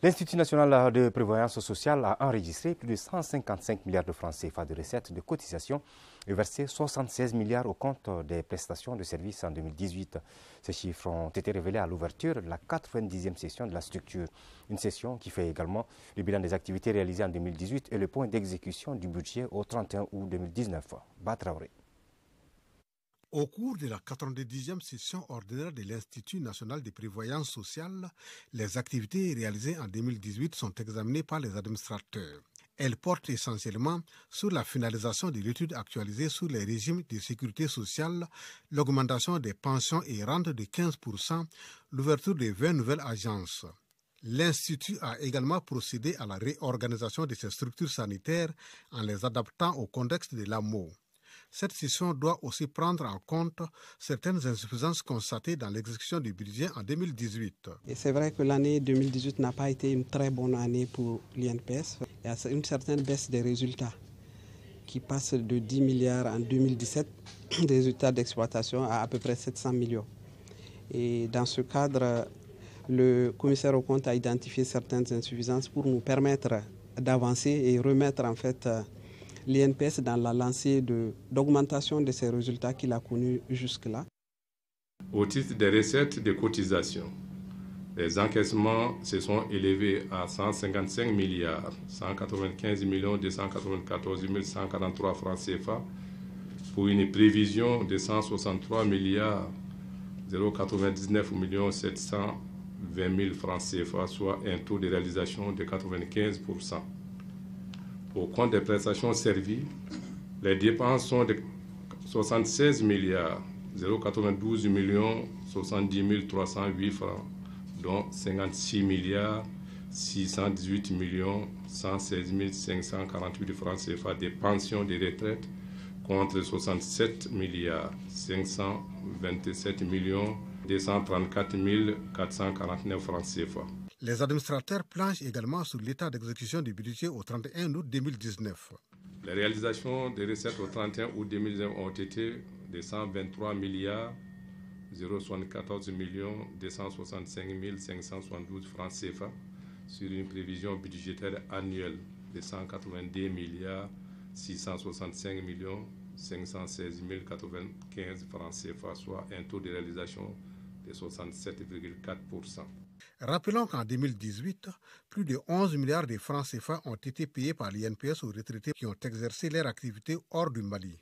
L'Institut national de prévoyance sociale a enregistré plus de 155 milliards de francs CFA de recettes de cotisations et versé 76 milliards au compte des prestations de services en 2018. Ces chiffres ont été révélés à l'ouverture de la 90e session de la structure. Une session qui fait également le bilan des activités réalisées en 2018 et le point d'exécution du budget au 31 août 2019. Batraoré. Au cours de la 90e session ordinaire de l'Institut national de prévoyance sociale, les activités réalisées en 2018 sont examinées par les administrateurs. Elles portent essentiellement sur la finalisation de l'étude actualisée sur les régimes de sécurité sociale, l'augmentation des pensions et rentes de 15%, l'ouverture de 20 nouvelles agences. L'Institut a également procédé à la réorganisation de ses structures sanitaires en les adaptant au contexte de l'AMO. Cette session doit aussi prendre en compte certaines insuffisances constatées dans l'exécution du budget en 2018. Et c'est vrai que l'année 2018 n'a pas été une très bonne année pour l'INPS. Il y a une certaine baisse des résultats qui passe de 10 milliards en 2017, des résultats d'exploitation à peu près 700 millions. Et dans ce cadre, le commissaire aux comptes a identifié certaines insuffisances pour nous permettre d'avancer et remettre en fait l'INPS dans la lancée d'augmentation de ses résultats qu'il a connus jusque-là. Au titre des recettes de cotisation, les encaissements se sont élevés à 155 milliards 195 294 143 francs CFA pour une prévision de 163 milliards 099 720 000 francs CFA, soit un taux de réalisation de 95%. Au compte des prestations servies, les dépenses sont de 76 milliards 092 70 308 francs, dont 56 milliards 618 116 548 francs CFA des pensions de retraite contre 67 milliards 527 234 449 francs CFA. Les administrateurs planchent également sur l'état d'exécution du budget au 31 août 2019. Les réalisations des recettes au 31 août 2019 ont été de 123 milliards 074 265 572 francs CFA sur une prévision budgétaire annuelle de 182 milliards 665 516 095 francs CFA, soit un taux de réalisation de 67,4%. Rappelons qu'en 2018, plus de 11 milliards de francs CFA ont été payés par l'INPS aux retraités qui ont exercé leur activité hors du Mali.